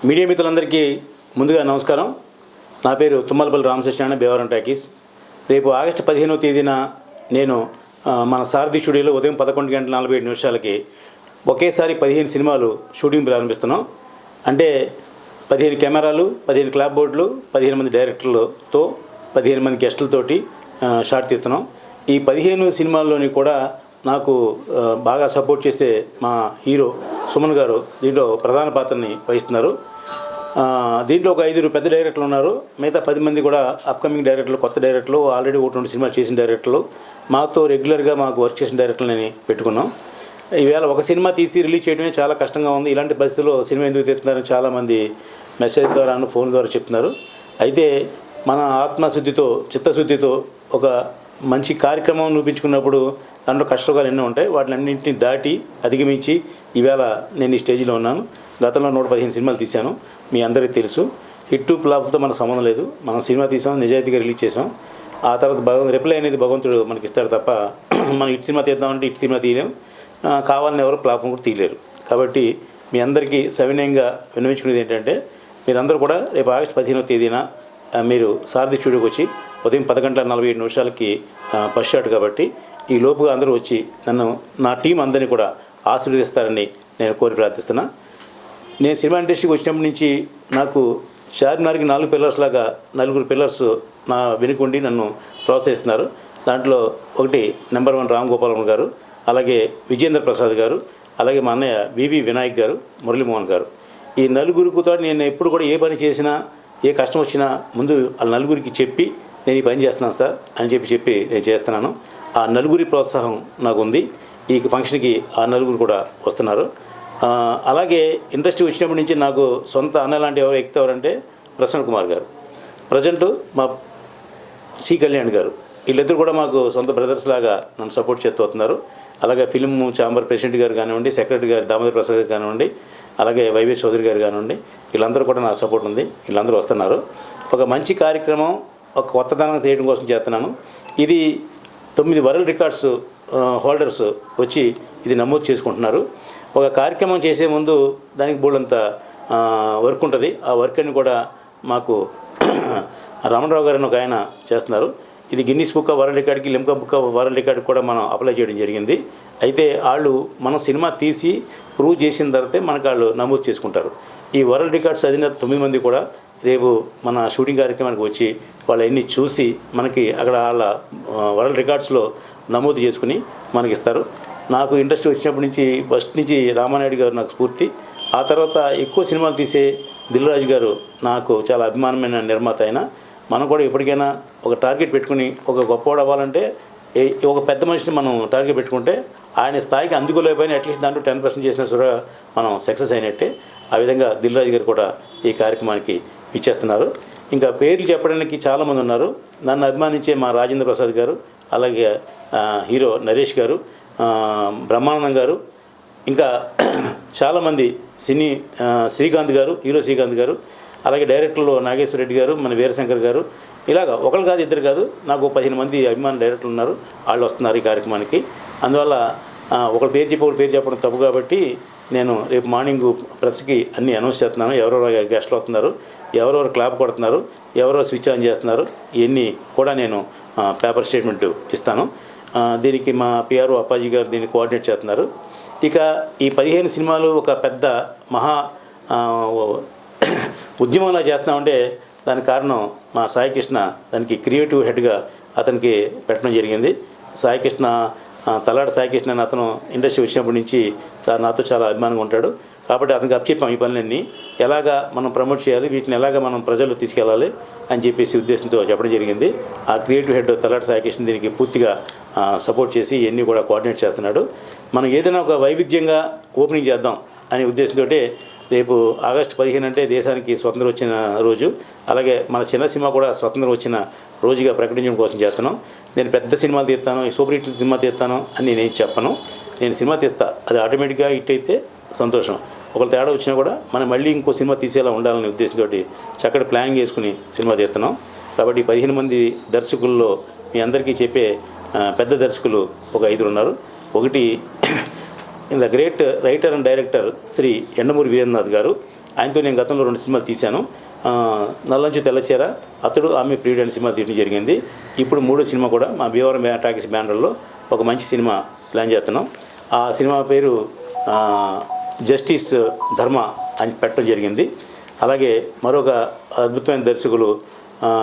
Media మిత్రులందరికీ ముందుగా నమస్కారం. నా పేరు తుమ్మలపల్లి రామకృష్ణ, భీమవరం టాకీస్. రేపు ఆగస్టు 15వ తేదీన నేను మన సారథి స్టూడియోలో ఉదయం 11:47 ఒకేసారి 15 సినిమాలు షూటింగ్ ప్రారంభిస్తున్నాం. అంటే 15 కెమెరాలు, 15 క్లాప్ బోర్డులు, 15 మంది డైరెక్టర్లతో 15 మంది గెస్టులతోటి షాట్ తీస్తున్నాం. ఈ 15 సినిమాల్లోని కూడా నాకు బాగా సపోర్ట్ చేసే మా హీరో సుమన్ గారు దీంట్లో ప్రధాన పాత్రని వహిస్తున్నారు. దీంట్లో ఒక 5 పెద్ద డైరెక్టర్లు ఉన్నారు. మిగతా 10 మంది కూడా అప్కమింగ్ డైరెక్టర్లు, కొత్త డైరెక్టర్లు, ఆల్రెడీ 1-2 సినిమాలు చేసిన డైరెక్టర్లు, మాతో రెగ్యులర్గా మాకు వర్క్ చేసిన డైరెక్టర్లని పెట్టుకున్నాం. ఈవేళ ఒక సినిమా తీసి రిలీజ్ చేయడమే చాలా కష్టంగా ఉంది. ఇలాంటి పరిస్థితుల్లో సినిమా ఎందుకు తీస్తున్నారని చాలామంది మెసేజ్ ద్వారా, ఫోన్ ద్వారా చెప్తున్నారు. అయితే మన ఆత్మశుద్ధితో, చిత్తశుద్ధితో ఒక మంచి కార్యక్రమం చూపించుకున్నప్పుడు దాంట్లో కష్టసుఖాలు ఎన్నో ఉంటాయి. వాటిలన్నింటినీ దాటి అధిగమించి ఈవేళ నేను ఈ స్టేజ్లో ఉన్నాను. గతంలో 115 సినిమాలు తీశాను, మీ అందరికీ తెలుసు. హిట్ ఫ్లాప్తో మనకు సంబంధం లేదు. మనం సినిమా తీసాం, నిజాయితీగా రిలీజ్ చేసాం. ఆ తర్వాత రిప్లై అనేది భగవంతుడు మనకి ఇస్తాడు తప్ప మనం హిట్ సినిమా తీద్దామంటే హిట్ సినిమా తీయలేం, కావాలని ఎవరు ఫ్లాప్ కూడా తీయలేరు. కాబట్టి మీ అందరికీ సవినయంగా విన్నవించుకునేది ఏంటంటే, మీరందరూ కూడా రేపు ఆగస్టు 15వ తేదీన మీరు సారథి స్టూడియోకి వచ్చి ఉదయం 10:47 ఫస్ట్ షాట్ కాబట్టి ఈ లోపుగా అందరూ వచ్చి నన్ను, నా టీం అందరినీ కూడా ఆశీర్వదిస్తారని నేను కోరి ప్రార్థిస్తున్నా. నేను సినిమా ఇండస్ట్రీకి వచ్చినప్పటి నుంచి నాకు చార్మినార్కి 4 పిల్లర్స్ లాగా 4 పిల్లర్స్ నా వెనుకుండి నన్ను ప్రోత్సహిస్తున్నారు. దాంట్లో ఒకటి నెంబర్ 1 రామ్ గోపాల్ గారు, అలాగే విజేంద్ర ప్రసాద్ గారు, అలాగే మా అన్నయ్య వివి వినాయక్ గారు, మురళీమోహన్ గారు. ఈ 4 నేను ఎప్పుడు కూడా ఏ పని చేసినా, ఏ కష్టం వచ్చినా ముందు ఆ 4 చెప్పి నేను ఈ పని చేస్తున్నాను సార్ అని చెప్పి నేను చేస్తున్నాను. ఆ 4 ప్రోత్సాహం నాకు ఉంది. ఈ ఫంక్షన్కి ఆ 4 కూడా వస్తున్నారు. అలాగే ఇండస్ట్రీ వచ్చినప్పటి నుంచి నాకు సొంత అన్న లాంటి ఎవరు ఎక్కుతారంటే ప్రసన్న కుమార్ గారు, ప్రజెంటు మా సి కళ్యాణ్ గారు. వీళ్ళిద్దరు కూడా మాకు సొంత బ్రదర్స్ లాగా నన్ను సపోర్ట్ చేస్తున్నారు. అలాగే ఫిల్మ్ ఛాంబర్ ప్రెసిడెంట్ గారు కానివ్వండి, సెక్రటరీ గారు దామోదర్ ప్రసాద్ గారు కానివ్వండి, అలాగే వైవి చౌదరి గారు కానివ్వండి, వీళ్ళందరూ కూడా నా సపోర్ట్ ఉంది. వీళ్ళందరూ వస్తున్నారు. ఒక మంచి కార్యక్రమం, ఒక కొత్తదనం చేయడం కోసం చేస్తున్నాను. ఇది 9 వరల్డ్ రికార్డ్స్ హోల్డర్స్ వచ్చి ఇది నమోదు చేసుకుంటున్నారు. ఒక కార్యక్రమం చేసే ముందు దానికి బోల్డంత వర్క్ ఉంటుంది. ఆ వర్క్ అని కూడా మాకు రమణరావు గారిని ఒక ఆయన చేస్తున్నారు. ఇది గిన్నీస్ బుక్ ఆఫ్ వరల్డ్ రికార్డ్కి, లిమ్కా బుక్ ఆఫ్ వరల్డ్ రికార్డ్కి కూడా మనం అప్లై చేయడం జరిగింది. అయితే వాళ్ళు మనం సినిమా తీసి ప్రూవ్ చేసిన తర్వాతే మనకు వాళ్ళు నమోదు చేసుకుంటారు. ఈ వరల్డ్ రికార్డ్స్ అధిన 9 మంది కూడా రేపు మన షూటింగ్ కార్యక్రమానికి వచ్చి వాళ్ళన్నీ చూసి మనకి అక్కడ వాళ్ళ వరల్డ్ రికార్డ్స్లో నమోదు చేసుకుని మనకి ఇస్తారు. నాకు ఇండస్ట్రీ వచ్చినప్పటి నుంచి ఫస్ట్ నుంచి రామానాయుడు గారు నాకు స్ఫూర్తి. ఆ తర్వాత ఎక్కువ సినిమాలు తీసే దిల్ రాజు గారు నాకు చాలా అభిమానమైన నిర్మాత. అయినా మనం కూడా ఎప్పటికైనా ఒక టార్గెట్ పెట్టుకుని ఒక గొప్పవాడు అవ్వాలంటే ఒక పెద్ద మనిషిని మనం టార్గెట్ పెట్టుకుంటే ఆయన స్థాయికి అందుకోలేకపోయినా అట్లీస్ట్ దాంట్లో 10% చేసినా సరే మనం సక్సెస్ అయినట్టే. ఆ విధంగా దిల్ రాజు గారు కూడా ఈ కార్యక్రమానికి ఇచ్చేస్తున్నారు. ఇంకా పేర్లు చెప్పడానికి చాలామంది ఉన్నారు. నన్ను అభిమానించే మా రాజేంద్ర ప్రసాద్ గారు, అలాగే హీరో నరేష్ గారు, బ్రహ్మానందం గారు, ఇంకా చాలామంది సినీ శ్రీకాంత్ గారు, హీరో శ్రీకాంత్ గారు, అలాగే డైరెక్టర్లు నాగేశ్వర రెడ్డి గారు, మన వీరశంకర్ గారు, ఇలాగ ఒకరు కాదు, 2 కాదు, నాకు 15 మంది అభిమాన డైరెక్టర్లు ఉన్నారు. వాళ్ళు వస్తున్నారు ఈ కార్యక్రమానికి. అందువల్ల ఒకరి పేరు చెప్పి ఒకరి పేరు చెప్పడం తప్పు కాబట్టి నేను రేపు మార్నింగ్ ప్రెస్కి అన్నీ అనౌన్స్ చేస్తున్నాను. ఎవరెవరు గెస్ట్లు వస్తున్నారు, ఎవరెవరు క్లాప్ కొడుతున్నారు, ఎవరెవరు స్విచ్ ఆన్ చేస్తున్నారు, ఇవన్నీ కూడా నేను పేపర్ స్టేట్మెంట్ ఇస్తాను. దీనికి మా పిఆర్ఓ అప్పాజీ గారు దీన్ని కోఆర్డినేట్ చేస్తున్నారు. ఇక ఈ 15 సినిమాలు ఒక పెద్ద మహా ఉద్యమంలా చేస్తున్నామంటే దానికి కారణం మా సాయికృష్ణ. దానికి క్రియేటివ్ హెడ్గా అతనికి పెట్టడం జరిగింది. సాయికృష్ణ, తలాడ సాయికృష్ణ అని అతను ఇండస్ట్రీ వచ్చినప్పటి నుంచి నాతో చాలా అభిమానంగా ఉంటాడు. కాబట్టి అతనికి అప్పచెప్పాం ఈ పనులన్నీ ఎలాగా మనం ప్రమోట్ చేయాలి, వీటిని ఎలాగా మనం ప్రజలు తీసుకెళ్ళాలి అని చెప్పేసి ఉద్దేశంతో చెప్పడం జరిగింది. ఆ క్రియేటివ్ హెడ్ తలాడ సాయికృష్ణ దీనికి పూర్తిగా సపోర్ట్ చేసి ఇవన్నీ కూడా కోఆర్డినేట్ చేస్తున్నాడు. మనం ఏదైనా ఒక వైవిధ్యంగా ఓపెనింగ్ చేద్దాం అనే ఉద్దేశంతో రేపు ఆగస్టు 15 అంటే దేశానికి స్వతంత్రం వచ్చిన రోజు. అలాగే మన చిన్న సినిమా కూడా స్వతంత్రం వచ్చిన రోజుగా ప్రకటించడం కోసం చేస్తున్నాం. నేను పెద్ద సినిమాలు తీస్తాను, సూపర్ హిట్ సినిమా తీస్తాను అని నేను చెప్పను. నేను సినిమా తీస్తా, అది ఆటోమేటిక్గా హిట్ అయితే సంతోషం. ఒకరు తేడా వచ్చినా కూడా మనం మళ్ళీ ఇంకో సినిమా తీసేలా ఉండాలనే ఉద్దేశంతో చక్కటి ప్లానింగ్ చేసుకుని సినిమా తీస్తున్నాం. కాబట్టి 15 మంది దర్శకుల్లో మీ అందరికీ చెప్పే పెద్ద దర్శకులు ఒక 5 ఉన్నారు. ఒకటి the great writer and director Shri Yandamuri Veerendranath గారు, ఆయనతో నేను గతంలో 2 సినిమాలు తీశాను. నల్లంచు తెల్లచీర, అతడు ఆమె ప్రియుడు అనే సినిమా తీయడం జరిగింది. ఇప్పుడు 3వ సినిమా కూడా మా భీమవరం టాకీస్ బ్యానర్లో ఒక మంచి సినిమా ప్లాన్ చేస్తున్నాం. ఆ సినిమా పేరు జస్టిస్ ధర్మ అని పెట్టడం జరిగింది. అలాగే మరొక అద్భుతమైన దర్శకులు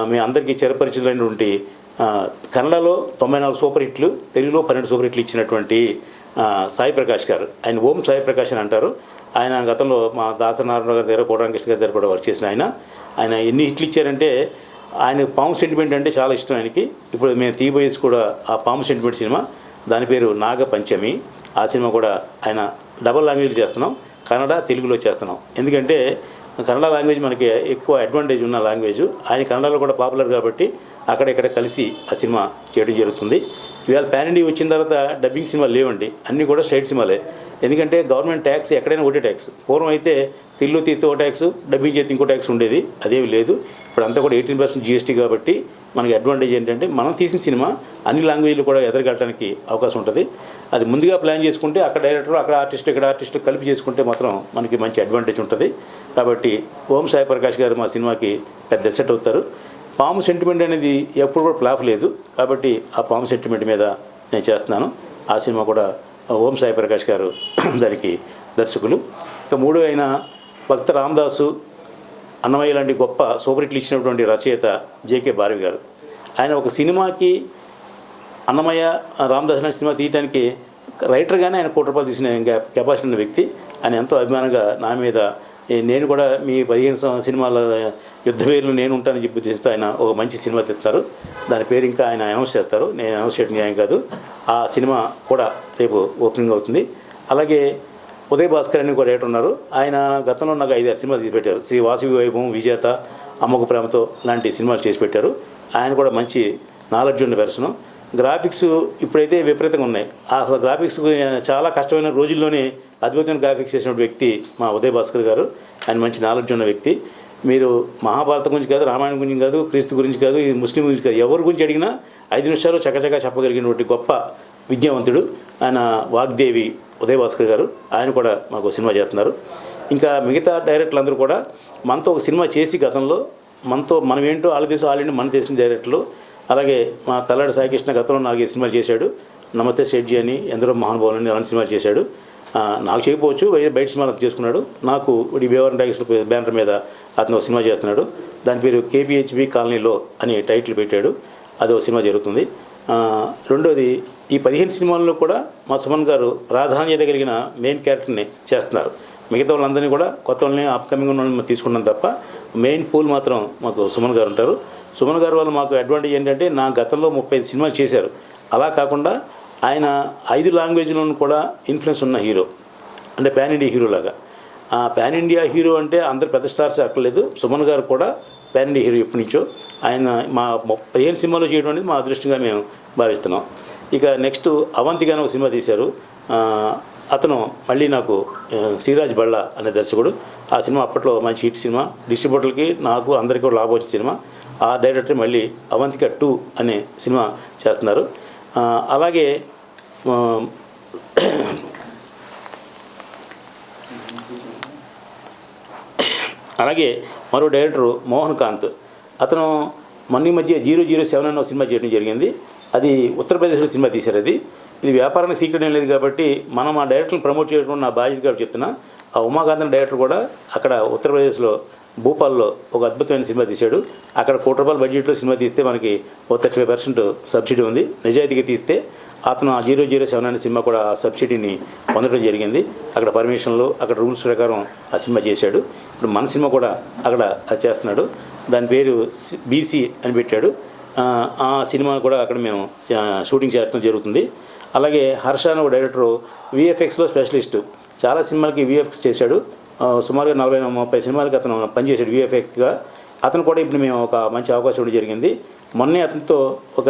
మీ అందరికీ చిరపరిచితులైనటువంటి కన్నడలో 94 సూపర్ హిట్లు, తెలుగులో 12 సూపర్ హిట్లు ఇచ్చినటువంటి సాయి ప్రకాష్ గారు. ఆయన ఓం సాయి ప్రకాష్ అని అంటారు. ఆయన గతంలో మా దాసనారాయణ గారి దగ్గర, కోటరామకృష్ణ గారి దగ్గర కూడా వర్క్ చేసిన ఆయన ఎన్ని హిట్లు ఇచ్చారంటే ఆయన పాము సెంటిమెంట్ అంటే చాలా ఇష్టం ఆయనకి. ఇప్పుడు మేము తీయబోయేసి కూడా ఆ పాము సెంటిమెంట్ సినిమా, దాని పేరు నాగపంచమి. ఆ సినిమా కూడా ఆయన డబల్ లాంగ్వేజ్ చేస్తున్నాం, కన్నడ తెలుగులో చేస్తున్నాం. ఎందుకంటే కన్నడ లాంగ్వేజ్ మనకి ఎక్కువ అడ్వాంటేజ్ ఉన్న లాంగ్వేజ్. ఆయన కన్నడలో కూడా పాపులర్ కాబట్టి అక్కడెక్కడ కలిసి ఆ సినిమా చేయడం జరుగుతుంది. ఇవాళ పాన్ ఇండియా వచ్చిన తర్వాత డబ్బింగ్ సినిమాలు లేవండి, అన్నీ కూడా స్టేట్ సినిమాలే. ఎందుకంటే గవర్నమెంట్ ట్యాక్స్ ఎక్కడైనా ఒకటే ట్యాక్స్. పూర్వం అయితే తెలుగులో తీస్తే ఒక ట్యాక్స్, డబ్బింగ్ చేస్తే ఇంకో ట్యాక్స్ ఉండేది. అదేమి లేదు. ఇప్పుడు అంతా కూడా 18% GST కాబట్టి మనకి అడ్వాంటేజ్ ఏంటంటే మనం తీసిన సినిమా అన్ని లాంగ్వేజ్లు కూడా ఎదరగలడానికి అవకాశం ఉంటుంది. అది ముందుగా ప్లాన్ చేసుకుంటే అక్కడ డైరెక్టర్, అక్కడ ఆర్టిస్ట్, ఇక్కడ ఆర్టిస్ట్ కలిపి చేసుకుంటే మాత్రం మనకి మంచి అడ్వాంటేజ్ ఉంటుంది. కాబట్టి ఓం సాయి ప్రకాష్ గారు మా సినిమాకి పెద్ద సెట్ అవుతారు. పాము సెంటిమెంట్ అనేది ఎప్పుడు కూడా ఫ్లాప్ లేదు కాబట్టి ఆ పాము సెంటిమెంట్ మీద నేను చేస్తున్నాను. ఆ సినిమా కూడా ఓం సాయి ప్రకాష్ గారు దానికి దర్శకులు. ఇక 3 అయిన భక్త రామదాసు, అన్నమయ్య లాంటి గొప్ప సూపర్ హిట్లు ఇచ్చినటువంటి రచయిత జేకే భారవి గారు. ఆయన ఒక సినిమాకి అన్నమయ్య రామదాస్ అనే సినిమా తీయడానికి రైటర్గానే ఆయన ₹1 తీసిన కెపాసిటీ ఉన్న వ్యక్తి. ఆయన ఎంతో అభిమానంగా నా మీద, నేను కూడా మీ 15 సినిమాల యుద్ధ వేరులు నేను ఉంటానని చెప్పి చెప్తే ఆయన ఒక మంచి సినిమా తెస్తారు. దాని పేరు ఇంకా ఆయన అనౌన్స్ చేస్తారు, నేను అనౌన్స్ చేయడం న్యాయం కాదు. ఆ సినిమా కూడా రేపు ఓపెనింగ్ అవుతుంది. అలాగే ఉదయ్ భాస్కర్ అని ఒక రైటర్ ఉన్నారు. ఆయన గతంలో నాకు 5-6 సినిమాలు తీసి పెట్టారు. శ్రీ వాసవి వైభవం, విజేత, అమ్మకు ప్రేమతో లాంటి సినిమాలు చేసి పెట్టారు. ఆయన కూడా మంచి నాలెడ్జ్ ఉన్న పర్సన్. గ్రాఫిక్స్ ఇప్పుడైతే విపరీతంగా ఉన్నాయి. ఆ గ్రాఫిక్స్ చాలా కష్టమైన రోజుల్లోనే అద్భుతమైన గ్రాఫిక్స్ చేసిన వ్యక్తి మా ఉదయ్ భాస్కర్ గారు. ఆయన మంచి నాలెడ్జ్ ఉన్న వ్యక్తి. మీరు మహాభారతం గురించి కాదు, రామాయణం గురించి కాదు, క్రీస్తు గురించి కాదు, ఈ ముస్లిం గురించి కాదు, ఎవరి గురించి అడిగినా 5 నిమిషాలు చకచకా చెప్పగలిగినటువంటి గొప్ప విద్యావంతుడు ఆయన వాగ్దేవి ఉదయ్ భాస్కర్ గారు. ఆయన కూడా మాకు సినిమా చేస్తున్నారు. ఇంకా మిగతా డైరెక్టర్లు అందరూ కూడా మనతో ఒక సినిమా చేసి గతంలో మనతో మనం ఏంటో వాళ్ళ దేశం వాళ్ళేంటో మన దేశం డైరెక్టర్లు. అలాగే మా తల్లాడి సాయికృష్ణ గతంలో 4 సినిమాలు చేశాడు. నమస్తే సెట్జీ అని, ఎందరో మహానుభావులు అని అలాంటి సినిమాలు చేశాడు. నాకు చేయకపోవచ్చు, బయట సినిమాలు చేసుకున్నాడు. నాకు ఈ భీమవరం టాకీస్ బ్యానర్ మీద అతను ఒక సినిమా చేస్తున్నాడు. దాని పేరు KPHB కాలనీలో అని టైటిల్ పెట్టాడు. అది ఒక సినిమా జరుగుతుంది. రెండోది, ఈ 15 సినిమాల్లో కూడా మా సుమన్ గారు ప్రాధాన్యత కలిగిన మెయిన్ క్యారెక్టర్ని చేస్తున్నారు. మిగతా వాళ్ళందరినీ కూడా కొత్త వాళ్ళని అప్కమింగ్ ఉన్న వాళ్ళని తీసుకున్నాం తప్ప మెయిన్ పూల్ మాత్రం మాకు సుమన్ గారు ఉంటారు. సుమన్ గారు వల్ల మాకు అడ్వాంటేజ్ ఏంటంటే నా గతంలో 35 సినిమాలు చేశారు. అలా కాకుండా ఆయన 5 లాంగ్వేజ్లోనూ కూడా ఇన్ఫ్లుయెన్స్ ఉన్న హీరో, అంటే పాన్ ఇండియా హీరో లాగా. ఆ పాన్ ఇండియా హీరో అంటే అందరు పెద్ద స్టార్స్ అక్కర్లేదు. సుమన్ గారు కూడా పాన్ ఇండియా హీరో ఎప్పటి నుంచో. ఆయన మా 15 సినిమాలు చేయడం అనేది మా అదృష్టంగా మేము భావిస్తున్నాం. ఇక నెక్స్ట్ అవంతిగా ఒక సినిమా తీశారు. అతను మళ్ళీ నాకు శ్రీరాజ్ బళ్ళ అనే దర్శకుడు. ఆ సినిమా అప్పట్లో మంచి హిట్ సినిమా, డిస్ట్రిబ్యూటర్లకి నాకు అందరికీ కూడా లాభం వచ్చిన సినిమా. ఆ డైరెక్టర్ మళ్ళీ అవంతిక 2 అనే సినిమా చేస్తున్నారు. అలాగే మరో డైరెక్టరు మోహన్ కాంత్. అతను మొన్న మధ్య 007 అనే సినిమా చేయడం జరిగింది. అది ఉత్తరప్రదేశ్లో సినిమా తీశారు. ఇది వ్యాపారానికి సీక్రెట్ ఏం లేదు కాబట్టి మనం ఆ డైరెక్టర్ని ప్రమోట్ చేయడం నా బాధ్యత కాబట్టి చెప్తున్నా. ఆ ఉమాకాంత్ డైరెక్టర్ కూడా అక్కడ ఉత్తరప్రదేశ్లో భూపాల్లో ఒక అద్భుతమైన సినిమా తీశాడు. అక్కడ ₹1 బడ్జెట్లో సినిమా తీస్తే మనకి 35% సబ్సిడీ ఉంది. నిజాయితీగా తీస్తే అతను ఆ 007 అనే సినిమా కూడా ఆ సబ్సిడీని పొందడం జరిగింది. అక్కడ పర్మిషన్లు, అక్కడ రూల్స్ ప్రకారం ఆ సినిమా చేశాడు. ఇప్పుడు మన సినిమా కూడా అక్కడ చేస్తున్నాడు. దాని పేరు BC అని పెట్టాడు. ఆ సినిమా కూడా అక్కడ మేము షూటింగ్ చేయడం జరుగుతుంది. అలాగే హర్ష అనే ఒక డైరెక్టరు VFXలో స్పెషలిస్టు. చాలా సినిమాలకి VFX చేశాడు. సుమారుగా 40-30 సినిమాలకి అతను పనిచేశాడు VFXగా. అతను కూడా ఇప్పుడు మేము ఒక మంచి అవకాశం ఇవ్వడం జరిగింది. మొన్నే అతనితో ఒక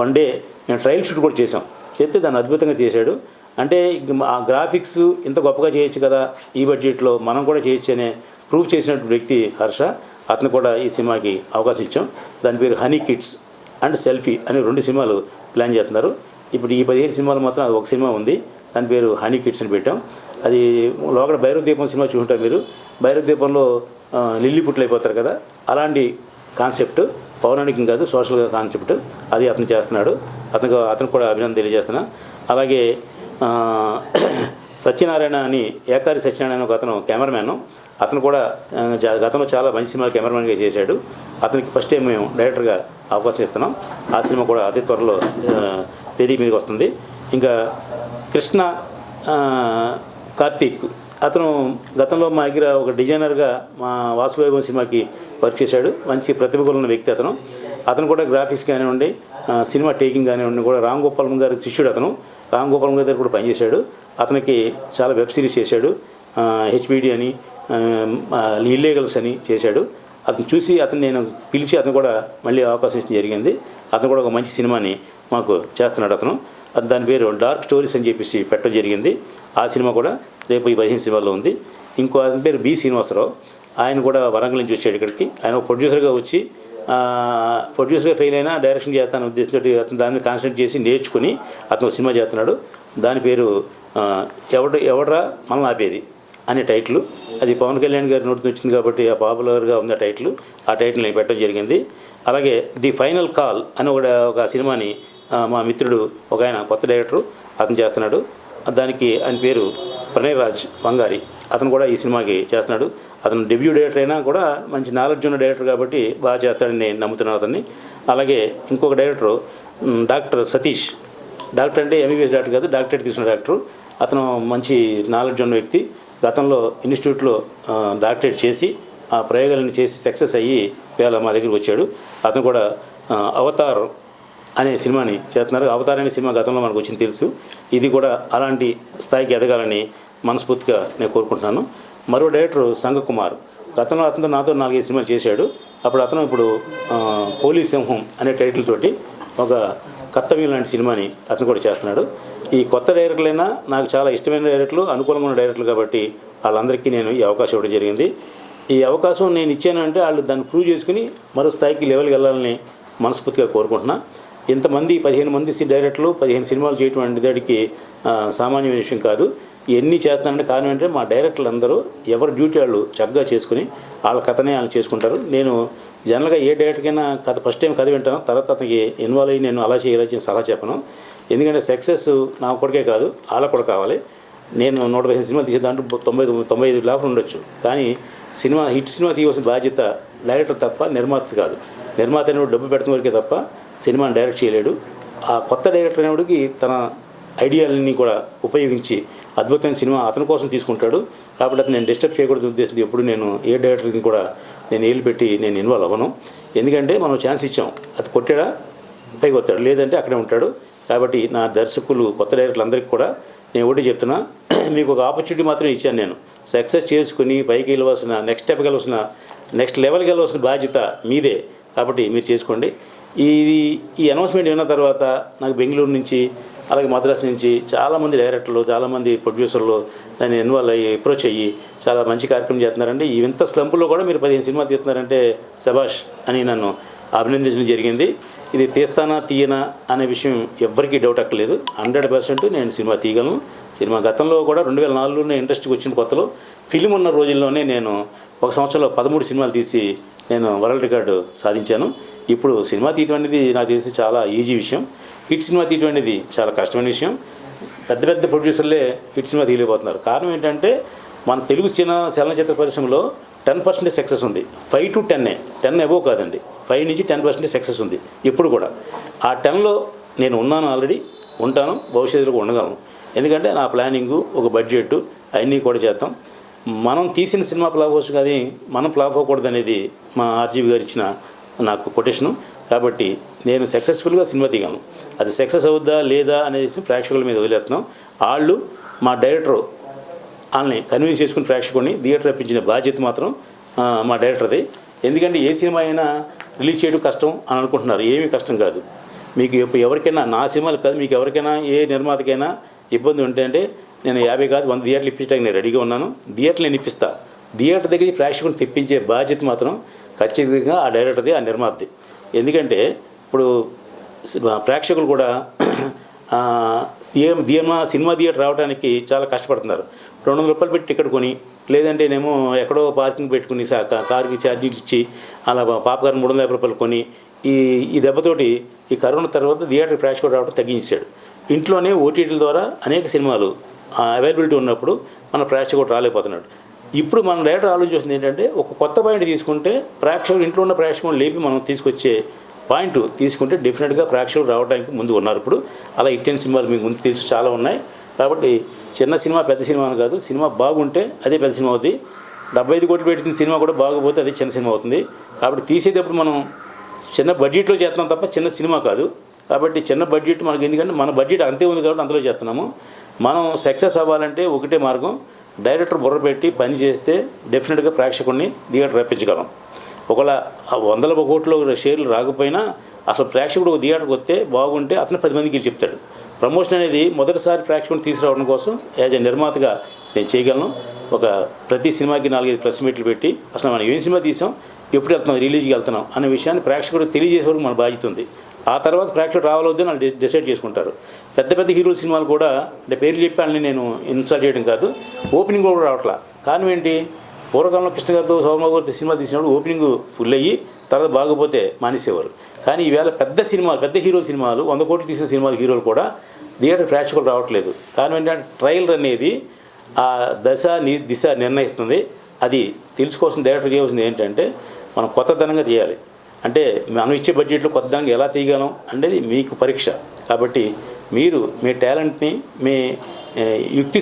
1 డే మేము ట్రయల్ షూట్ కూడా చేసాం. చెప్తే దాన్ని అద్భుతంగా చేశాడు. అంటే ఆ గ్రాఫిక్స్ ఇంత గొప్పగా చేయొచ్చు కదా, ఈ బడ్జెట్లో మనం కూడా చేయొచ్చు అనే ప్రూవ్ చేసినటువంటి వ్యక్తి హర్ష. అతను కూడా ఈ సినిమాకి అవకాశం ఇచ్చాం. దాని పేరు హనీ కిడ్స్ అండ్ సెల్ఫీ అని 2 సినిమాలు ప్లాన్ చేస్తున్నారు. ఇప్పుడు ఈ 15 సినిమాలు మాత్రం అది ఒక సినిమా ఉంది, దాని పేరు హనీ కిడ్స్ అని పెట్టాం. అది లోపల భైరవ దీపం సినిమా చూసుంటారు మీరు. భైరవ దీపంలో లిల్లీ పుట్లు అయిపోతారు కదా, అలాంటి కాన్సెప్ట్, పౌరాణికం కాదు, సోషల్ కాన్సెప్ట్ అది అతను చేస్తున్నాడు. అతను కూడా అభినందన తెలియజేస్తున్నా. అలాగే సత్యనారాయణ అని, ఏకారి సత్యనారాయణ ఒక అతను కెమెరామ్యాన్. అతను కూడా గతంలో చాలా మంచి సినిమాలు కెమెరామెన్గా చేశాడు. అతనికి ఫస్ట్ టైం మేము డైరెక్టర్గా అవకాశం ఇస్తున్నాం. ఆ సినిమా కూడా అతి త్వరలో వేదిక మీదకి వస్తుంది. ఇంకా కృష్ణ కార్తీక్, అతను గతంలో మా దగ్గర ఒక డిజైనర్గా మా వాసువైభవం సినిమాకి వర్క్ చేశాడు. మంచి ప్రతిభ ఉన్న వ్యక్తి అతను కూడా గ్రాఫిక్స్ కానివ్వండి, సినిమా టేకింగ్ కానివ్వండి కూడా రామ్ గోపాలం గారి శిష్యుడు. రామ్ గోపాలం గారి దగ్గర కూడా పనిచేశాడు. అతనికి చాలా వెబ్ సిరీస్ చేశాడు. హెచ్బిడి అని, ఇల్లీగల్స్ అని చేశాడు. అతను చూసి నేను పిలిచి అతను కూడా మళ్ళీ అవకాశం ఇచ్చడం జరిగింది. అతను కూడా ఒక మంచి సినిమాని మాకు చేస్తున్నాడు. దాని పేరు డార్క్ స్టోరీస్ అని చెప్పేసి పెట్టడం జరిగింది. ఆ సినిమా కూడా రేపు ఈ 15 సినిమాల్లో ఉంది. ఇంకో అతని పేరు బి శ్రీనివాసరావు. ఆయన కూడా వరంగల్ నుంచి వచ్చాడు ఇక్కడికి. ఆయన ఒక ప్రొడ్యూసర్గా వచ్చి ప్రొడ్యూసర్గా ఫెయిల్ అయినా డైరెక్షన్ చేస్తాను ఉద్దేశంతో అతను దాన్ని కాన్సన్ట్రేట్ చేసి నేర్చుకుని అతను ఒక సినిమా చేస్తున్నాడు. దాని పేరు ఎవడ్రా మనల్ని ఆపేది అనే టైటిల్. అది పవన్ కళ్యాణ్ గారి నోటి వచ్చింది కాబట్టి ఆ పాపులర్గా ఉంది ఆ టైటిల్ నేను పెట్టడం జరిగింది. అలాగే ది ఫైనల్ కాల్ అని ఒక సినిమాని మా మిత్రుడు ఒక ఆయన కొత్త డైరెక్టరు అతను చేస్తున్నాడు. దానికి ఆయన పేరు ప్రణయ్ రాజ్ వంగారి. అతను కూడా ఈ సినిమాకి చేస్తున్నాడు. అతను డెబ్యూ డైరెక్టర్ అయినా కూడా మంచి నాలెడ్జ్ ఉన్న డైరెక్టర్ కాబట్టి బాగా చేస్తాడని నేను నమ్ముతున్నాను అతన్ని. అలాగే ఇంకొక డైరెక్టరు డాక్టర్ సతీష్. డాక్టర్ అంటే ఎంబీబీఎస్ డాక్టర్ కాదు, డాక్టరేట్ తీసుకున్న డాక్టరు. అతను మంచి నాలెడ్జ్ ఉన్న వ్యక్తి. గతంలో ఇన్స్టిట్యూట్లో డాక్టరేట్ చేసి ఆ ప్రయోగాలను చేసి సక్సెస్ అయ్యి వేళ మా దగ్గరికి వచ్చాడు. అతను కూడా అవతార్ అనే సినిమాని చేస్తున్నారు. అవతార్ అనే సినిమా గతంలో మనకు వచ్చింది తెలుసు. ఇది కూడా అలాంటి స్థాయికి ఎదగాలని మనస్ఫూర్తిగా నేను కోరుకుంటున్నాను. మరో డైరెక్టర్ సంగకుమార్. గతంలో అతను నాతో 4-5 సినిమాలు చేశాడు. అతను ఇప్పుడు పోలీస్ సింహం అనే టైటిల్ తోటి ఒక కర్తవ్యం లాంటి సినిమాని అతను కూడా చేస్తున్నాడు. ఈ కొత్త డైరెక్టర్లైనా నాకు చాలా ఇష్టమైన డైరెక్టర్లు, అనుకూలంగా ఉన్న డైరెక్టర్లు కాబట్టి వాళ్ళందరికీ నేను ఈ అవకాశం ఇవ్వడం జరిగింది. ఈ అవకాశం నేను ఇచ్చానంటే వాళ్ళు దాన్ని ప్రూవ్ చేసుకుని మరో స్థాయికి లెవెల్కి వెళ్ళాలని మనస్ఫూర్తిగా కోరుకుంటున్నా. ఇంతమంది 15 మంది డైరెక్టర్లు 15 సినిమాలు చేయటం అంటే దానికి సామాన్యమైన విషయం కాదు. ఎన్ని చేస్తున్నారంటే కారణం ఏంటంటే మా డైరెక్టర్లు అందరూ ఎవరి డ్యూటీ వాళ్ళు చక్కగా చేసుకుని వాళ్ళ కథనే వాళ్ళు చేసుకుంటారు. నేను జనరల్గా ఏ డైరెక్టర్కైనా ఫస్ట్ టైం కథ వింటాను, తర్వాత అతనికి ఇన్వాల్వ్ అయ్యి నేను అలా చేయాలి సలహా చెప్పను. ఎందుకంటే సక్సెస్ నా ఒక్కడికే కాదు, వాళ్ళకు కూడా కావాలి. నేను 115 సినిమాలు తీసే దాంట్లో 95 లాభం ఉండొచ్చు. కానీ హిట్ సినిమా తీయవలసిన బాధ్యత డైరెక్టర్ తప్ప నిర్మాత కాదు. నిర్మాత అనేవాడు డబ్బు పెడుతున్న వరకే తప్ప సినిమాని డైరెక్ట్ చేయలేడు. ఆ కొత్త డైరెక్టర్ అనేవాడికి తన ఐడియాలన్నీ కూడా ఉపయోగించి అద్భుతమైన సినిమా అతని కోసం తీసుకుంటాడు. కాబట్టి అతను నేను డిస్టర్బ్ చేయకూడదు ఉద్దేశంతో ఎప్పుడు నేను ఏ డైరెక్టర్కి కూడా నేను ఏళ్ళు పెట్టి నేను ఇన్వాల్వ్ అవ్వను. ఎందుకంటే మనం ఛాన్స్ ఇచ్చాం, అది కొట్టాడా పైకి వస్తాడు, లేదంటే అక్కడే ఉంటాడు. కాబట్టి నా దర్శకులు కొత్త డైరెక్టర్లు అందరికీ కూడా నేను ఒకటి చెప్తున్నా, మీకు ఒక ఆపర్చునిటీ మాత్రమే ఇచ్చాను. నేను సక్సెస్ చేసుకుని పైకి వెళ్ళవలసిన నెక్స్ట్ లెవెల్కి వెళ్ళవలసిన బాధ్యత మీదే. కాబట్టి మీరు చేసుకోండి. ఈ అనౌన్స్మెంట్ విన్న తర్వాత నాకు బెంగళూరు నుంచి అలాగే మద్రాసు నుంచి చాలామంది డైరెక్టర్లు, చాలామంది ప్రొడ్యూసర్లు దాన్ని ఇన్వాల్వ్ అయ్యి అప్రోచ్ అయ్యి చాలా మంచి కార్యక్రమం చేస్తున్నారండి. ఈ ఇంత స్లంపుల్లో కూడా మీరు 15 సినిమాలు తీస్తున్నారంటే శభాష్ అని నన్ను అభినందించడం జరిగింది. ఇది తీస్తానా తీయనా అనే విషయం ఎవ్వరికీ డౌట్ అక్కర్లేదు. 100% నేను సినిమా తీయగలను. సినిమా గతంలో కూడా 2004లోనే ఇండస్ట్రీకి వచ్చిన కొత్తలో ఫిలిం ఉన్న రోజుల్లోనే నేను 1 సంవత్సరంలో 13 సినిమాలు తీసి నేను వరల్డ్ రికార్డు సాధించాను. ఇప్పుడు సినిమా తీయటం అనేది నాకు తెలిసి చాలా ఈజీ విషయం. హిట్ సినిమా తీయటం అనేది చాలా కష్టమైన విషయం. పెద్ద ప్రొడ్యూసర్లే హిట్ సినిమా తీయలేకపోతున్నారు. కారణం ఏంటంటే మన తెలుగు చలనచిత్ర పరిశ్రమలో 10% సక్సెస్ ఉంది. 5 to 10 అబోవ్ కాదండి, 5 నుంచి 10% సక్సెస్ ఉంది ఎప్పుడు కూడా. ఆ 10లో నేను ఉన్నాను, ఆల్రెడీ ఉంటాను, భవిష్యత్తులో ఉండగలను. ఎందుకంటే నా ప్లానింగు, ఒక బడ్జెట్ అవన్నీ కూడా చేద్దాం. మనం తీసిన సినిమా ఫ్లాప్ అవ్వచ్చు కానీ మనం ఫ్లాప్ అవ్వకూడదు అనేది మా ఆర్జీవి గారు ఇచ్చిన నాకు కొటేషను. కాబట్టి నేను సక్సెస్ఫుల్గా సినిమా తీయగలను. అది సక్సెస్ అవుద్దా లేదా అనేది ప్రేక్షకుల మీద వదిలేస్తున్నాం. వాళ్ళు మా డైరెక్టర్ వాళ్ళని కన్విన్స్ చేసుకుని ప్రేక్షకుడిని థియేటర్ రప్పించిన బాధ్యత మాత్రం మా డైరెక్టర్ది. ఎందుకంటే ఏ సినిమా అయినా రిలీజ్ చేయడం కష్టం అని అనుకుంటున్నారు. ఏమీ కష్టం కాదు. మీకు ఎవరికైనా, నా సినిమాలు కాదు, మీకు ఎవరికైనా ఏ నిర్మాతకైనా ఇబ్బంది ఉంటే అంటే నేను 50 కాదు 100 థియేటర్లు ఇప్పించడానికి నేను రెడీగా ఉన్నాను. థియేటర్లు నేను ఇప్పిస్తా. థియేటర్ దగ్గర ప్రేక్షకుని తెప్పించే బాధ్యత మాత్రం ఖచ్చితంగా ఆ డైరెక్టర్ది, ఆ నిర్మాతది. ఎందుకంటే ఇప్పుడు ప్రేక్షకులు కూడా సినిమా థియేటర్ రావడానికి చాలా కష్టపడుతున్నారు. రూ. 200 పెట్టి టికెట్ కొని, లేదంటేనేమో ఎక్కడో పార్కింగ్ పెట్టుకుని కార్కి ఛార్జీలు ఇచ్చి అలా పాప్కార్న్ రూ. 350 కొని ఈ దెబ్బతోటి ఈ కరోనా తర్వాత థియేటర్ ప్రేక్షకుడు రావడం తగ్గించాడు. ఇంట్లోనే ఓటీటీల ద్వారా అనేక సినిమాలు అవైలబిలిటీ ఉన్నప్పుడు మన ప్రేక్షకుడు రాలేకపోతున్నాడు. ఇప్పుడు మన డైరెక్టర్ ఆలోచించింది ఏంటంటే, ఒక కొత్త పాయింట్ తీసుకుంటే ప్రేక్షకుడు ఇంట్లో ఉన్న ప్రేక్షకుడు లేపి మనం తీసుకొచ్చే పాయింట్ తీసుకుంటే డెఫినెట్గా ప్రేక్షకులు రావడానికి ముందు ఉన్నారు. ఇప్పుడు అలా హిట్ సినిమాలు మీకు ముందు తెలుసు చాలా ఉన్నాయి. కాబట్టి చిన్న సినిమా పెద్ద సినిమా అని కాదు, సినిమా బాగుంటే అదే పెద్ద సినిమా అవుతుంది. 75 కోట్లు పెట్టిన సినిమా కూడా బాగపోతే అదే చిన్న సినిమా అవుతుంది. కాబట్టి తీసేటప్పుడు మనం చిన్న బడ్జెట్లో చేస్తున్నాం తప్ప చిన్న సినిమా కాదు. కాబట్టి చిన్న బడ్జెట్ మనకి, ఎందుకంటే మన బడ్జెట్ అంతే ఉంది కాబట్టి అందులో చేస్తున్నాము. మనం సక్సెస్ అవ్వాలంటే ఒకటే మార్గం, డైరెక్టర్ బుర్ర పెట్టి పని చేస్తే డెఫినెట్గా ప్రేక్షకుడిని థియేటర్ రప్పించగలం. ఒకవేళ 100 కోట్ల షేర్లు రాకపోయినా అసలు ప్రేక్షకుడు ఒక థియేటర్కి వస్తే బాగుంటే అతను 10 మందికి చెప్తాడు. ప్రమోషన్ అనేది మొదటిసారి ప్రేక్షకుడిని తీసుకురావడం కోసం యాజ్ ఎ నిర్మాతగా నేను చేయగలను. ప్రతి సినిమాకి 4-5 ప్రెస్ మీట్లు పెట్టి అసలు మనం ఏం సినిమా తీసాం, ఎప్పుడు వెళ్తున్నాం, రిలీజ్కి వెళ్తున్నాం అనే విషయాన్ని ప్రేక్షకుడు తెలియజేసే వరకు మన బాధ్యత ఉంది. ఆ తర్వాత ప్రేక్షకుడు రావాలొద్దని వాళ్ళు డిసైడ్ చేసుకుంటారు. పెద్ద పెద్ద హీరోల సినిమాలు కూడా, అంటే పేర్లు చెప్పాలని నేను ఇన్స్టాల్ చేయడం కాదు, ఓపెనింగ్ కూడా రావట్లా. కారణం ఏంటి, పూర్వకాలంలో కృష్ణ గారితో సోమబాబు గారితో సినిమా తీసినప్పుడు ఓపెనింగ్ ఫుల్ అయ్యి తర్వాత బాగపోతే మానేసేవారు. కానీ ఈవేళ పెద్ద సినిమాలు, పెద్ద హీరో సినిమాలు, 100 కోట్లు తీసిన సినిమాలు హీరోలు కూడా థియేటర్ ప్రేక్షకులు రావట్లేదు. కారణం ఏంటంటే ట్రయల్ అనేది ఆ దిశ నిర్ణయిస్తుంది. అది తెలుసుకోవాల్సిన డైరెక్టర్ చేయవలసింది ఏంటంటే, మనం కొత్తదనంగా చేయాలి. అంటే మనం ఇచ్చే బడ్జెట్లో కొత్తదనంగా ఎలా తీయగలం అనేది మీకు పరీక్ష. కాబట్టి మీరు మీ టాలెంట్ని, మీ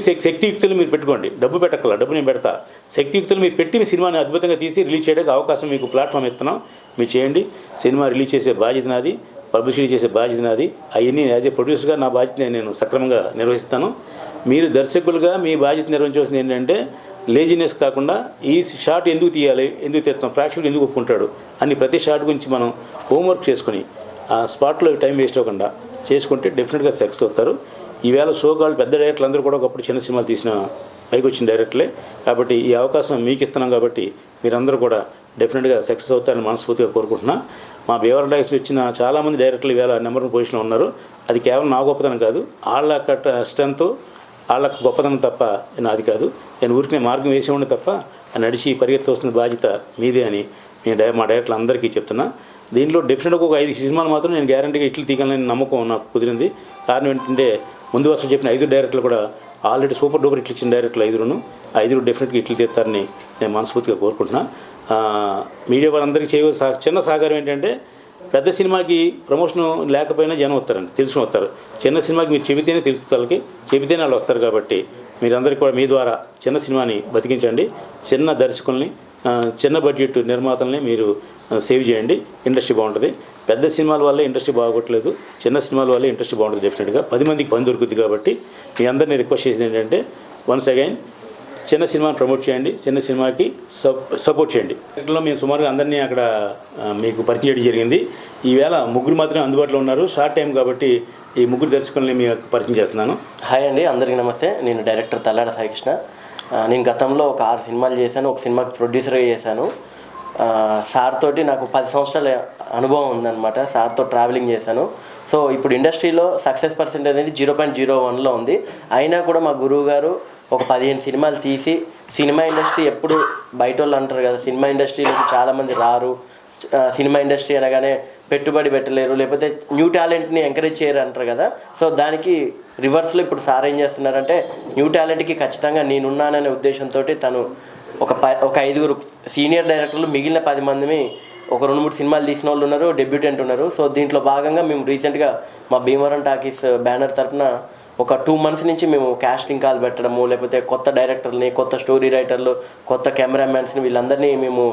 శక్తియుక్తులు మీరు పెట్టుకోండి. డబ్బు పెట్టక్కల, డబ్బు నేను పెడతా. శక్తియుక్తులు మీరు పెట్టి మీ సినిమాని అద్భుతంగా తీసి రిలీజ్ చేయడానికి అవకాశం మీకు ప్లాట్ఫామ్ ఇస్తున్నాం, మీరు చేయండి. సినిమా రిలీజ్ చేసే బాధ్యత నాది, పబ్లిసిటీ చేసే బాధ్యత నాది. అవన్నీ యాజ్ ఏ ప్రొడ్యూసర్గా నా బాధ్యత నేను సక్రమంగా నిర్వహిస్తాను. మీరు దర్శకులుగా మీ బాధ్యత నిర్వహించవలసింది ఏంటంటే, లేజినెస్ కాకుండా ఈ షాట్ ఎందుకు తీయాలి, ఎందుకు తీస్తాం, ప్రేక్షకుడు ఎందుకు ఒప్పుకుంటాడు అని ప్రతి షాట్ గురించి మనం హోంవర్క్ చేసుకుని ఆ స్పాట్లో టైం వేస్ట్ అవ్వకుండా చేసుకుంటే డెఫినెట్గా సక్సెస్ అవుతారు. ఈవేళ షోకాళ్ళు పెద్ద డైరెక్టర్లు అందరూ కూడా ఒకప్పుడు చిన్న సినిమాలు తీసిన పైకి వచ్చిన డైరెక్టర్లే. కాబట్టి ఈ అవకాశం మీకు ఇస్తున్నాం. కాబట్టి మీరందరూ కూడా డెఫినెట్గా సక్సెస్ అవుతారని మనస్ఫూర్తిగా కోరుకుంటున్నా. మా భీమవరం టైమ్స్లో వచ్చిన చాలామంది డైరెక్టర్లు ఈవేళ నెంబర్ 1 పొజిషన్లో ఉన్నారు. అది కేవలం నా గొప్పతనం కాదు, వాళ్ళ స్ట్రెంత్, వాళ్ళకు గొప్పతనం తప్ప నాది కాదు. నేను ఊరికి మార్గం వేసేవాడిని తప్ప నడిచి పరిగెత్తవలసిన బాధ్యత మీదే అని మా డైరెక్టర్లు అందరికీ చెప్తున్నా. దీంట్లో డెఫినెట్గా ఒక 5 సినిమాలు మాత్రం నేను గ్యారంటీగా ఇట్లు తీయాలని నమ్మకం నాకు కుదిరింది. కారణం ఏంటంటే, ముందు వర్షం చెప్పిన 5 డైరెక్టర్లు కూడా ఆల్రెడీ సూపర్ డూపర్ ఇట్లు ఇచ్చిన డైరెక్టర్లు 5 డెఫినెట్గా ఇట్లు తీస్తారని నేను మనస్ఫూర్తిగా కోరుకుంటున్నా. మీడియా వాళ్ళందరికీ చేయవలసిన చిన్న సహకారం ఏంటంటే, పెద్ద సినిమాకి ప్రమోషన్ లేకపోయినా జనం వస్తారండి, తెలుసుకుని వస్తారు. చిన్న సినిమాకి మీరు చెబితేనే తెలుస్తుంది, వాళ్ళకి చెబితేనే వాళ్ళు వస్తారు. కాబట్టి మీరందరికీ కూడా మీ ద్వారా చిన్న సినిమాని బతికించండి. చిన్న దర్శకుల్ని, చిన్న బడ్జెట్ నిర్మాతల్ని మీరు సేవ్ చేయండి. ఇండస్ట్రీ బాగుంటుంది. పెద్ద సినిమాల వల్లే ఇండస్ట్రీ బాగోట్లేదు, చిన్న సినిమాల వల్లే ఇండస్ట్రీ బాగుంటుంది. డెఫినెట్గా 10 మందికి పని దొరుకుతుంది. కాబట్టి మీ అందరినీ రిక్వెస్ట్ చేసింది ఏంటంటే, వన్స్ అగైన్ చిన్న సినిమాని ప్రమోట్ చేయండి, చిన్న సినిమాకి సపోర్ట్ చేయండి. ఇట్లా మేము సుమారుగా అందరినీ అక్కడ మీకు పరిచయం చేయడం జరిగింది. ఈవేళ 3 మాత్రమే అందుబాటులో ఉన్నారు. షార్ట్ టైం కాబట్టి ఈ 3 దర్శకుల్ని మీకు పరిచయం చేస్తున్నాను. హాయ్ అండి, అందరికీ నమస్తే. నేను డైరెక్టర్ తల్లాడ సాయికృష్ణ. నేను గతంలో ఒక 6 సినిమాలు చేశాను. ఒక సినిమాకి ప్రొడ్యూసర్గా చేశాను. సార్ తోటి నాకు 10 సంవత్సరాల అనుభవం ఉందన్నమాట. సార్తో ట్రావెలింగ్ చేశాను. సో ఇప్పుడు ఇండస్ట్రీలో సక్సెస్ పర్సెంటేజ్ అనేది 0.01లో ఉంది. అయినా కూడా మా గురువు గారు ఒక 15 సినిమాలు తీసి, సినిమా ఇండస్ట్రీ ఎప్పుడు బయట వాళ్ళు అంటారు కదా, సినిమా ఇండస్ట్రీలోకి చాలామంది రారు, సినిమా ఇండస్ట్రీ అనగానే పెట్టుబడి పెట్టలేరు, లేకపోతే న్యూ టాలెంట్ని ఎంకరేజ్ చేయరు అంటారు కదా. సో దానికి రివర్స్లో ఇప్పుడు సార్ ఏం చేస్తున్నారంటే, న్యూ టాలెంట్కి ఖచ్చితంగా నేనున్నాననే ఉద్దేశంతో తను ఒక 5 సీనియర్ డైరెక్టర్లు, మిగిలిన 10 మందిని ఒక 2-3 సినిమాలు తీసిన వాళ్ళు ఉన్నారు, డెబ్యూటెంట్ ఉన్నారు. సో దీంట్లో భాగంగా మేము రీసెంట్గా మా భీమవరం టాకీస్ బ్యానర్ తరఫున ఒక 2 months నుంచి మేము కాస్టింగ్ కాల్ పెట్టడము, లేకపోతే కొత్త డైరెక్టర్ని, కొత్త స్టోరీ రైటర్లు, కొత్త కెమెరామ్యాన్స్ని వీళ్ళందరినీ మేము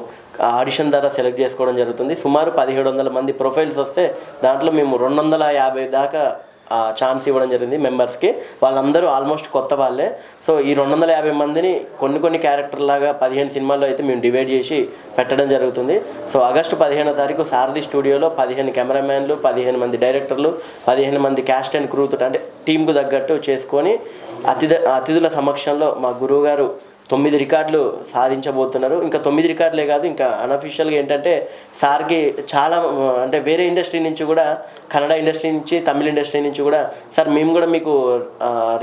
ఆడిషన్ ద్వారా సెలెక్ట్ చేసుకోవడం జరుగుతుంది. సుమారు 1700 మంది ప్రొఫైల్స్ వస్తే దాంట్లో మేము 250 దాకా ఛాన్స్ ఇవ్వడం జరిగింది మెంబర్స్కి. వాళ్ళందరూ ఆల్మోస్ట్ కొత్త వాళ్ళే. సో ఈ 250 మందిని కొన్ని క్యారెక్టర్లాగా 15 సినిమాల్లో అయితే మేము డివైడ్ చేసి పెట్టడం జరుగుతుంది. సో ఆగస్టు 15వ తారీఖు సారథి స్టూడియోలో 15 కెమెరామ్యాన్లు, 15 మంది డైరెక్టర్లు, 15 మంది క్యాస్ట్ అండ్ క్రూతో అంటే టీంకు తగ్గట్టు చేసుకొని అతిథుల సమక్షంలో మా గురువుగారు 9 రికార్డులు సాధించబోతున్నారు. ఇంకా 9 రికార్డులే కాదు, ఇంకా అన్అఫీషియల్గా ఏంటంటే సార్కి చాలా అంటే వేరే ఇండస్ట్రీ నుంచి కూడా, కన్నడ ఇండస్ట్రీ నుంచి, తమిళ ఇండస్ట్రీ నుంచి కూడా సార్ మేము కూడా మీకు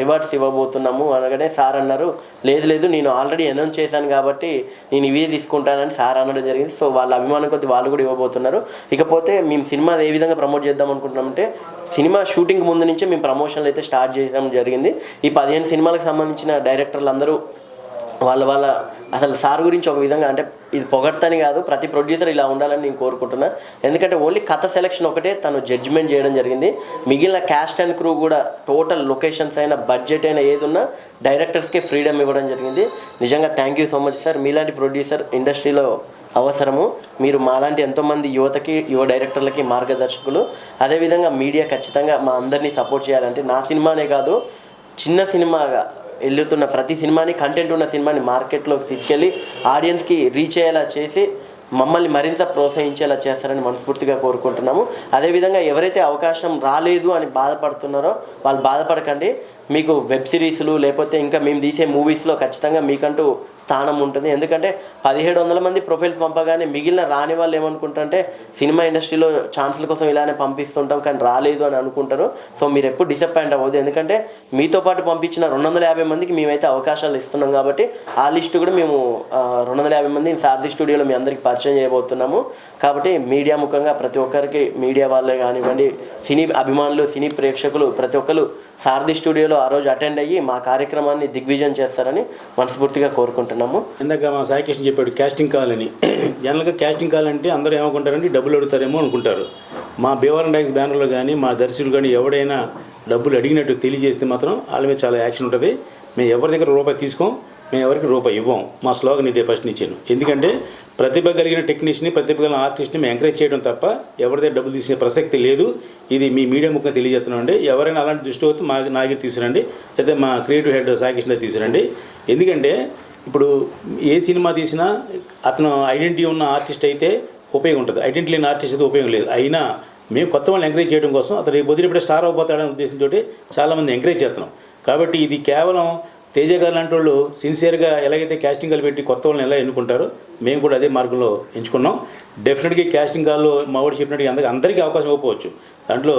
రివార్డ్స్ ఇవ్వబోతున్నాము అనగానే సార్ అన్నారు, లేదు నేను ఆల్రెడీ అనౌన్స్ చేశాను కాబట్టి నేను ఇవే తీసుకుంటానని సార్ అనడం జరిగింది. సో వాళ్ళ అభిమానం కొద్ది వాళ్ళు కూడా ఇవ్వబోతున్నారు. ఇకపోతే మేము సినిమా ఏ విధంగా ప్రమోట్ చేద్దాం అనుకుంటున్నామంటే, సినిమా షూటింగ్ ముందు నుంచే మేము ప్రమోషన్లు అయితే స్టార్ట్ చేయడం జరిగింది. ఈ 15 సినిమాలకు సంబంధించిన డైరెక్టర్లు అందరూ వాళ్ళ అసలు సార్ గురించి ఒక విధంగా, అంటే ఇది పొగడ్తని కాదు, ప్రతి ప్రొడ్యూసర్ ఇలా ఉండాలని నేను కోరుకుంటున్నా. ఎందుకంటే ఓన్లీ కథ సెలెక్షన్ ఒకటే తను జడ్జిమెంట్ చేయడం జరిగింది. మిగిలిన క్యాస్ట్ అండ్ క్రూ కూడా టోటల్ లొకేషన్స్ అయినా, బడ్జెట్ అయినా ఏదున్నా డైరెక్టర్స్కే ఫ్రీడమ్ ఇవ్వడం జరిగింది. నిజంగా thank you so much sir. మీలాంటి ప్రొడ్యూసర్ ఇండస్ట్రీలో అవసరము. మీరు మాలాంటి ఎంతోమంది యువ డైరెక్టర్లకి మార్గదర్శకులు. అదేవిధంగా మీడియా ఖచ్చితంగా మా అందరినీ సపోర్ట్ చేయాలంటే, నా సినిమానే కాదు, చిన్న సినిమాగా వెళ్తున్న ప్రతి సినిమాని, కంటెంట్ ఉన్న సినిమాని మార్కెట్లోకి తీసుకెళ్ళి ఆడియన్స్కి రీచ్ అయ్యేలా చేసి మమ్మల్ని మరింత ప్రోత్సహించేలా చేస్తారని మనస్ఫూర్తిగా కోరుకుంటున్నాము. అదేవిధంగా ఎవరైతే అవకాశం రాలేదు అని బాధపడుతున్నారో వాళ్ళు బాధపడకండి. మీకు వెబ్ సిరీస్లు లేకపోతే ఇంకా మేము తీసే మూవీస్లో ఖచ్చితంగా మీకంటూ స్థానం ఉంటుంది. ఎందుకంటే 1700 మంది ప్రొఫైల్స్ పంపగానే మిగిలిన రాని వాళ్ళు ఏమనుకుంటారంటే సినిమా ఇండస్ట్రీలో ఛాన్సుల కోసం ఇలానే పంపిస్తుంటాం కానీ రాలేదు అని అనుకుంటారు. సో మీరు ఎప్పుడు డిసప్పాయింట్ అవ్వద్దు. ఎందుకంటే మీతో పాటు పంపించిన 250 మందికి మేమైతే అవకాశాలు ఇస్తున్నాం కాబట్టి ఆ లిస్టు కూడా మేము 250 మంది సారథి స్టూడియోలో మీ అందరికీ పరిచయం చేయబోతున్నాము. కాబట్టి మీడియా ముఖంగా ప్రతి ఒక్కరికి, మీడియా వాళ్ళే కానివ్వండి, సినీ అభిమానులు, సినీ ప్రేక్షకులు ప్రతి ఒక్కరు సారథి స్టూడియోలో ఆ రోజు అటెండ్ అయ్యి మా కార్యక్రమాన్ని దిగ్విజయం చేస్తారని మనస్ఫూర్తిగా కోరుకుంటున్నాము. ఇందాక మా సాయికృష్ణ చెప్పాడు క్యాస్టింగ్ కాల్ అని. జనరల్గా క్యాస్టింగ్ కాల్ అంటే అందరూ ఏమనుకుంటారంటే డబ్బులు అడుగుతారేమో అనుకుంటారు. మా భీమవరం టైమ్స్ బ్యానర్లో కానీ, మా దర్శకులు కానీ ఎవడైనా డబ్బులు అడిగినట్టు తెలియజేస్తే మాత్రం వాళ్ళ మీద చాలా యాక్షన్ ఉంటుంది. మేము ఎవరి దగ్గర రూపాయి తీసుకోం, మేము ఎవరికి రూపాయి ఇవ్వం. మా స్లోగన్ ఇదే ఫస్ట్ ఇచ్చాను. ఎందుకంటే ప్రతిభ కలిగిన టెక్నీషియన్ని, ప్రతిభ కలిగిన ఆర్టిస్ట్ని మేము ఎంకరేజ్ చేయడం తప్ప ఎవరిదే డబ్బులు తీసే ప్రసక్తి లేదు. ఇది మీ మీడియా ముఖ్యంగా తెలియజేస్తున్నామండి. ఎవరైనా అలాంటి దృష్టి వస్తే మా దగ్గర తీసుకురండి, లేదా మా క్రియేటివ్ హెడ్ సాయికృష్ణ తీసుకురండి. ఎందుకంటే ఇప్పుడు ఏ సినిమా తీసినా అతను ఐడెంటిటీ ఉన్న ఆర్టిస్ట్ అయితే ఉపయోగం ఉంటుంది, ఐడెంటిటీ లేని ఆర్టిస్ట్ అయితే ఉపయోగం లేదు. అయినా మేము కొత్త వాళ్ళని ఎంకరేజ్ చేయడం కోసం అతను రేపు పొద్దున ఇప్పుడే స్టార్ అయిపోతాడనే ఉద్దేశంతో చాలామంది ఎంకరేజ్ చేస్తున్నాం. కాబట్టి ఇది కేవలం తేజ గారు లాంటి వాళ్ళు సిన్సియర్గా ఎలాగైతే క్యాస్టింగ్ కాల్ పెట్టి కొత్త వాళ్ళని ఎలా ఎన్నుకుంటారో మేము కూడా అదే మార్గంలో ఎంచుకున్నాం. డెఫినెట్గా క్యాస్టింగ్ కాల్లో మా వాడు చెప్పినట్టుగా అందరికీ అవకాశం ఇవ్వకపోవచ్చు, దాంట్లో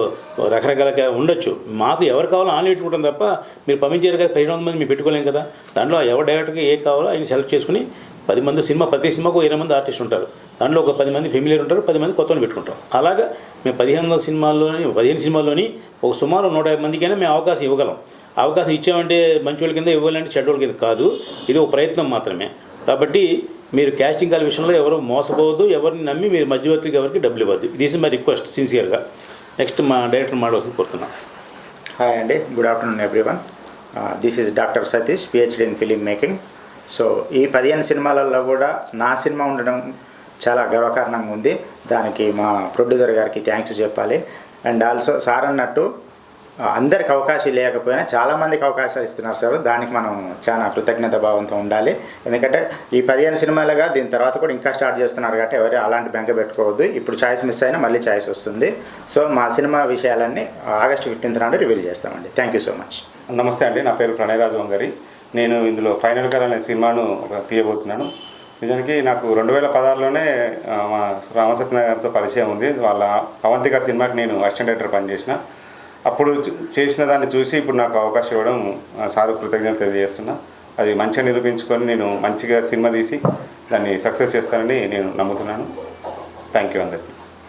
రకరకాలుగా ఉండొచ్చు. మాకు ఎవరు కావాలో ఆన్లైన్ పెట్టుకుంటాం తప్ప మీరు పంపించారుగా 1500 మంది మేము పెట్టుకోలేం కదా. దాంట్లో ఎవరు డైరెక్ట్గా ఏ కావాలో ఆయన సెలెక్ట్ చేసుకుని 10 మంది సినిమా, ప్రతి సినిమాకు 20 మంది ఆర్టిస్ట్ ఉంటారు. దాంట్లో ఒక 10 మంది ఫెమిలియర్ ఉంటారు, 10 మంది కొత్తని పెట్టుకుంటాం. అలాగా మేము 15 సినిమాల్లోని ఒక సుమారు 150 మందికైనా మేము అవకాశం ఇవ్వగలం. అవకాశం ఇచ్చామంటే మంచి వాళ్ళ కింద, ఇవ్వాలంటే చెడ్డోళ్ళ కింద కాదు. ఇది ఒక ప్రయత్నం మాత్రమే. కాబట్టి మీరు క్యాస్టింగ్ కాల్ విషయంలో ఎవరు మోసపోవద్దు, ఎవరిని నమ్మి మీరు మధ్యవర్తికి ఎవరికి డబ్బులు ఇవ్వద్దు. దిస్ ఇస్ మై రిక్వెస్ట్ సిన్సియర్గా. నెక్స్ట్ మా డైరెక్టర్ మాట్లాడుతుంది కోరుతున్నాం. హాయ్ అండి, good afternoon everyone. This is doctor Satish, PhD in film making. So ఈ 15 సినిమాలలో కూడా నా సినిమా ఉండడం చాలా గర్వకారణంగా ఉంది. దానికి మా ప్రొడ్యూసర్ గారికి థ్యాంక్స్ చెప్పాలి. అండ్ ఆల్సో సార్ అన్నట్టు అందరికి అవకాశం లేకపోయినా చాలామందికి అవకాశాలు ఇస్తున్నారు సార్. దానికి మనం చాలా కృతజ్ఞత భావంతో ఉండాలి. ఎందుకంటే ఈ 15 సినిమాలుగా దీని తర్వాత కూడా ఇంకా స్టార్ట్ చేస్తున్నారు కాబట్టి ఎవరు అలాంటి బెంక పెట్టుకోవద్దు. ఇప్పుడు ఛాయిస్ మిస్ అయినా మళ్ళీ ఛాయిస్ వస్తుంది. సో మా సినిమా విషయాలన్నీ ఆగస్టు 15th నాడు రివీల్ చేస్తామండి. Thank you so much. నమస్తే అండి, నా పేరు ప్రణయరాజు వంగరి. నేను ఇందులో ఫైనల్ కలర్ అనే సినిమాను తీయబోతున్నాను. నిజానికి నాకు 2016లోనే మా రామసత్యనారాయణ గారితో పరిచయం ఉంది. వాళ్ళ అవంతిక సినిమాకి నేను అసిస్టెంట్ డైరెక్టర్ పనిచేసిన. అప్పుడు చేసిన దాన్ని చూసి ఇప్పుడు నాకు అవకాశం ఇవ్వడం సార్ కృతజ్ఞత తెలియజేస్తున్నా. అది మంచిగా నిరూపించుకొని నేను మంచిగా సినిమా తీసి దాన్ని సక్సెస్ చేస్తానని నేను నమ్ముతున్నాను. థ్యాంక్ యూ అందరికీ.